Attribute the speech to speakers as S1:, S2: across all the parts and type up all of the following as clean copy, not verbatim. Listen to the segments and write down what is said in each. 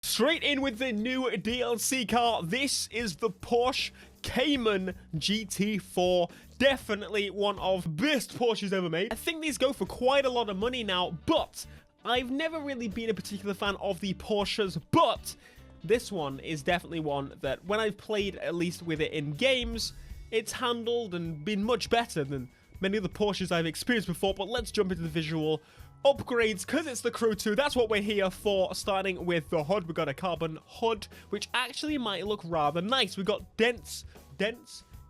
S1: Straight in with the new DLC car. This is the Porsche Cayman GT4. Definitely one of the best Porsches ever made. I think these go for quite a lot of money now, but I've never really been a particular fan of the Porsches, but this one is definitely one that when I've played, at least with it in games, it's handled and been much better than many of the Porsches I've experienced before. But let's jump into the visual upgrades, because it's the Crew 2. That's what we're here for. Starting with the hood, we got a carbon hood, which actually might look rather nice. We got dents,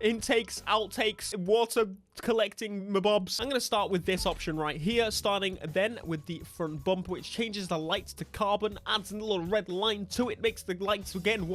S1: intakes, outtakes, water collecting mabobs. I'm going to start with this option right here, starting then with the front bumper, which changes the lights to carbon, adds a little red line to it, makes the lights again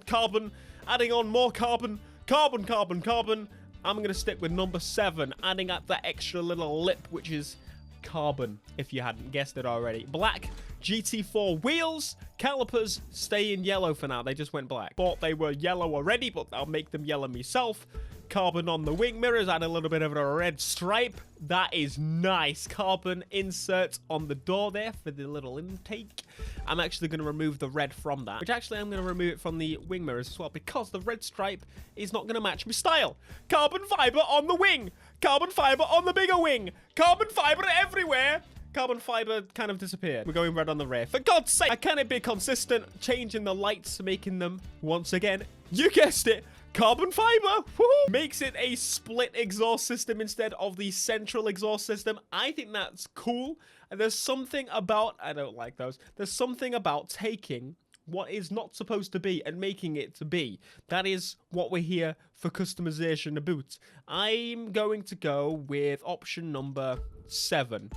S1: carbon, adding on more carbon. I'm going to stick with number 7, adding up that extra little lip, which is carbon, if you hadn't guessed it already. Black GT4 wheels. Calipers stay in yellow for now. They just went black. Thought they were yellow already, but I'll make them yellow myself. Carbon on the wing mirrors, add a little bit of a red stripe. That is nice. Carbon insert on the door there for the little intake. I'm actually going to remove the red from that, which actually I'm going to remove it from the wing mirrors as well, because the red stripe is not going to match my style. Carbon fiber on the wing. Carbon fiber on the bigger wing. Carbon fiber everywhere. Carbon fiber kind of disappeared. We're going red on the rear. For God's sake, I can't be consistent, changing the lights, making them, once again, you guessed it, carbon fiber. Woohoo! Makes it a split exhaust system instead of the central exhaust system. I think that's cool. And there's something about, I don't like those. There's something about taking what is not supposed to be and making it to be. That is what we're here for customization about. I'm going to go with option number 7.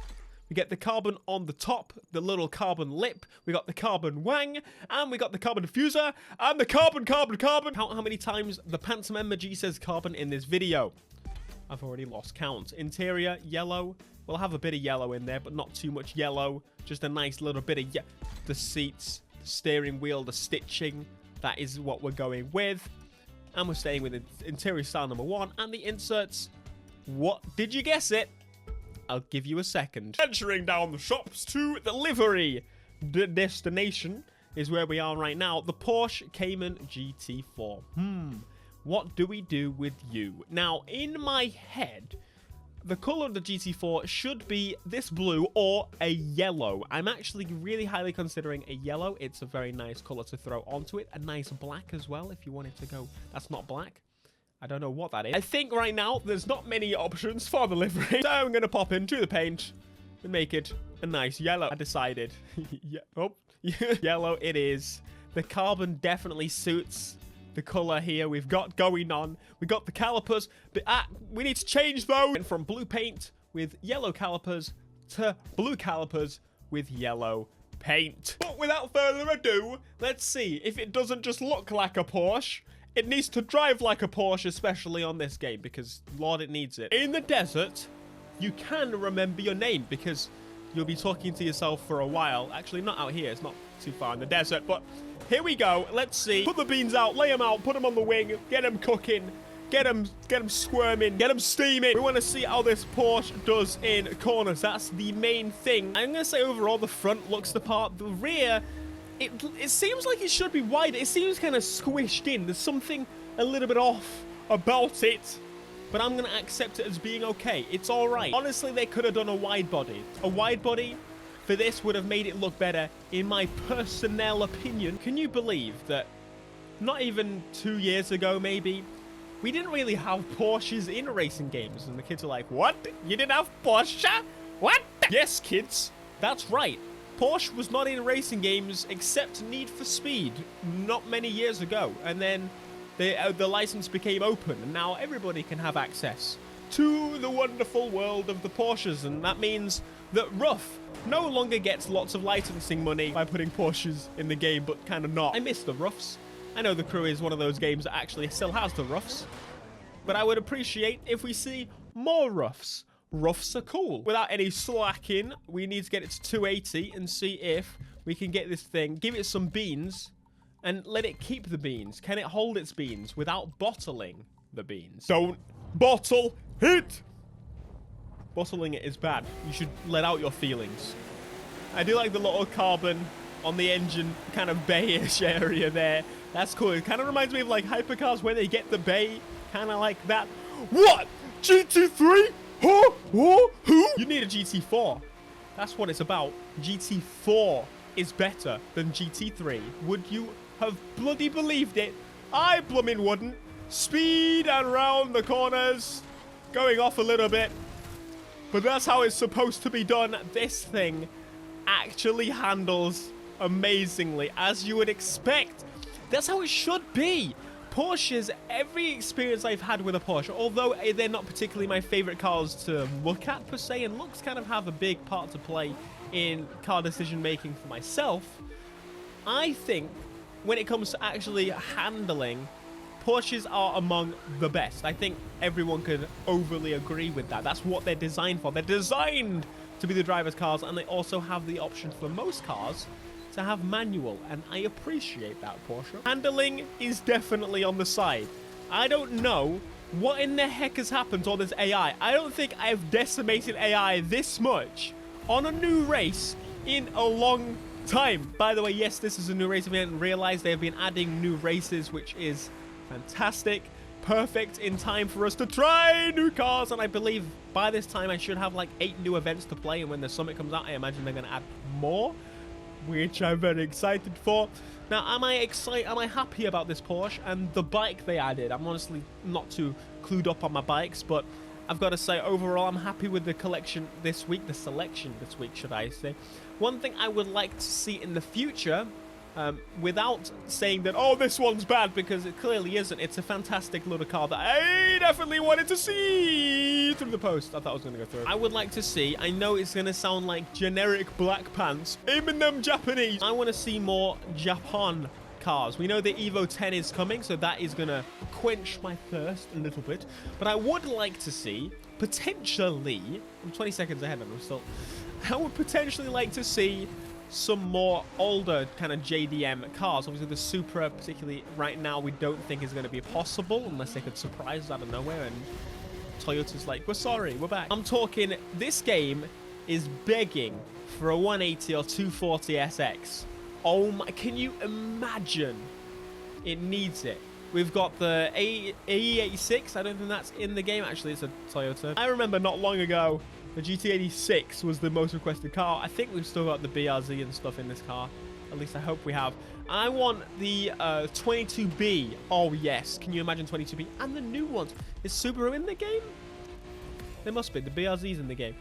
S1: We get the carbon on the top, the little carbon lip, we got the carbon wang, and we got the carbon diffuser, and the carbon. Count how many times the Panthaa member G says carbon in this video. I've already lost count. Interior, yellow. We'll have a bit of yellow in there, but not too much yellow. Just a nice little bit of the seats, the steering wheel, the stitching. That is what we're going with. And we're staying with interior style number 1, and the inserts. What? Did you guess it? I'll give you a second. Venturing down the shops to the livery destination is where we are right now. The Porsche Cayman GT4. What do we do with you? Now, in my head, the color of the GT4 should be this blue or a yellow. I'm actually really highly considering a yellow. It's a very nice color to throw onto it. A nice black as well, if you wanted to go. That's not black. I don't know what that is. I think right now there's not many options for the livery. So I'm going to pop into the paint and make it a nice yellow. I decided. Yellow it is. The carbon definitely suits the color here we've got going on. We got the calipers, but we need to change those. Went from blue paint with yellow calipers to blue calipers with yellow paint. But without further ado, let's see if it doesn't just look like a Porsche. It needs to drive like a Porsche, especially on this game, because, Lord, it needs it. In the desert, you can remember your name, because you'll be talking to yourself for a while. Actually, not out here. It's not too far in the desert, but here we go. Let's see. Put the beans out, lay them out, put them on the wing, get them cooking, get them squirming, get them steaming. We want to see how this Porsche does in corners. That's the main thing. I'm going to say overall, the front looks the part. The rear... It seems like it should be wider. It seems kind of squished in. There's something a little bit off about it. But I'm going to accept it as being okay. It's all right. Honestly, they could have done a wide body. A wide body for this would have made it look better, in my personnel opinion. Can you believe that not even 2 years ago, maybe, we didn't really have Porsches in racing games? And the kids are like, what? You didn't have Porsche? What? Yes, kids. That's right. Porsche was not in racing games except Need for Speed not many years ago, and then the license became open, and now everybody can have access to the wonderful world of the Porsches, and that means that Rough no longer gets lots of licensing money by putting Porsches in the game, but kind of not. I miss the Roughs. I know the Crew is one of those games that actually still has the Roughs, but I would appreciate if we see more Roughs. Roughs are cool. Without any slacking, we need to get it to 280 and see if we can get this thing, give it some beans, and let it keep the beans. Can it hold its beans without bottling the beans? Don't bottle it! Bottling it is bad. You should let out your feelings. I do like the little carbon on the engine kind of bayish area there. That's cool. It kind of reminds me of like hypercars where they get the bay, kind of like that. What? GT3? Huh? Huh? Who? You need a GT4. That's what it's about. GT4 is better than GT3. Would you have bloody believed it? I blooming wouldn't. Speed and round the corners. Going off a little bit. But that's how it's supposed to be done. This thing actually handles amazingly, as you would expect. That's how it should be. Porsches, every experience I've had with a Porsche, although they're not particularly my favorite cars to look at per se, and looks kind of have a big part to play in car decision making for myself, I think when it comes to actually handling, Porsches are among the best. I think everyone could overly agree with that. That's what they're designed for. They're designed to be the driver's cars, and they also have the option for most cars to have manual, and I appreciate that, Porsche. Handling is definitely on the side. I don't know what in the heck has happened to all this AI. I don't think I've decimated AI this much on a new race in a long time. By the way, yes, this is a new race. If you didn't realize, they have been adding new races, which is fantastic. Perfect in time for us to try new cars, and I believe by this time I should have like 8 new events to play, and when the summit comes out, I imagine they're going to add more, which I'm very excited for. Now, am I happy about this Porsche and the bike they added? I'm honestly not too clued up on my bikes, but I've got to say, overall, I'm happy with the collection this week, the selection this week, should I say. One thing I would like to see in the future, without saying that, oh, this one's bad, because it clearly isn't. It's a fantastic little car that I definitely wanted to see through the post. I thought I was going to go through. I would like to see, I know it's going to sound like generic black pants, aiming them Japanese. I want to see more Japan cars. We know the Evo 10 is coming, so that is going to quench my thirst a little bit. But I would like to see, potentially, I'm 20 seconds ahead and I'm still, I would potentially like to see some more older kind of JDM cars. Obviously the Supra, particularly right now, we don't think is going to be possible unless they could surprise us out of nowhere, and Toyota's like, we're sorry, we're back. I'm talking, this game is begging for a 180 or 240 SX. Oh my, can you imagine? It needs it. We've got the AE86. I don't think that's in the game. Actually, it's a Toyota. I remember not long ago, the GT86 was the most requested car. I think we've still got the BRZ and stuff in this car. At least I hope we have. I want the 22B. Oh, yes. Can you imagine 22B? And the new ones. Is Subaru in the game? There must be. The BRZ's in the game.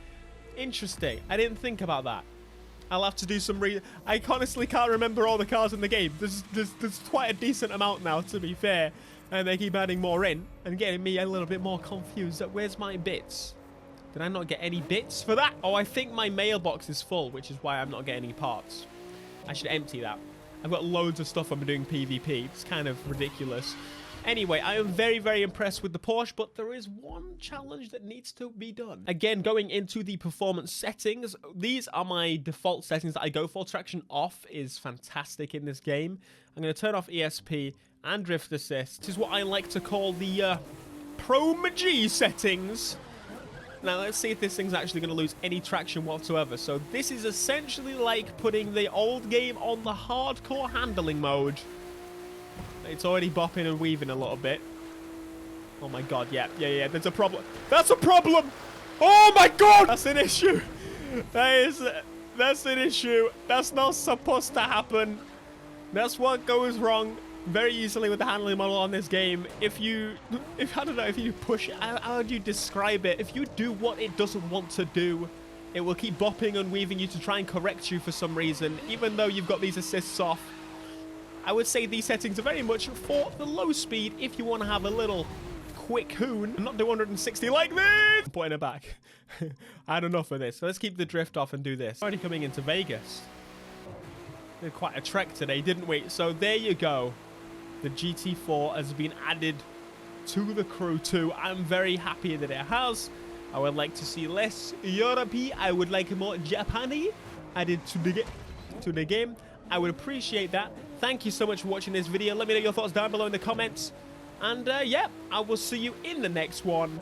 S1: Interesting. I didn't think about that. I'll have to do some I honestly can't remember all the cars in the game. There's quite a decent amount now, to be fair. And they keep adding more in and getting me a little bit more confused. Where's my bits? Did I not get any bits for that? Oh, I think my mailbox is full, which is why I'm not getting any parts. I should empty that. I've got loads of stuff I'm doing PvP. It's kind of ridiculous. Anyway, I am very, very impressed with the Porsche, but there is one challenge that needs to be done. Again, going into the performance settings, these are my default settings that I go for. Traction off is fantastic in this game. I'm going to turn off ESP and Drift Assist. This is what I like to call the Pro G settings. Now, let's see if this thing's actually going to lose any traction whatsoever. So this is essentially like putting the old game on the hardcore handling mode. It's already bopping and weaving a little bit. Oh my god, yeah, there's a problem. That's a problem! Oh my god! That's an issue. That's an issue. That's not supposed to happen. That's what goes wrong very easily with the handling model on this game. I don't know, if you push it, how do you describe it? If you do what it doesn't want to do, it will keep bopping and weaving you to try and correct you for some reason, even though you've got these assists off. I would say these settings are very much for the low speed if you want to have a little quick hoon and not do 160 like this. I'm putting it back. I had enough of this. So let's keep the drift off and do this. Already coming into Vegas. We had quite a trek today, didn't we? So there you go. The GT4 has been added to the crew too. I'm very happy that it has. I would like to see less Europe-y. I would like more Japan-y added to the game. I would appreciate that. Thank you so much for watching this video. Let me know your thoughts down below in the comments. And yeah, I will see you in the next one.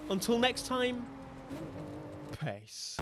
S1: Until next time, peace.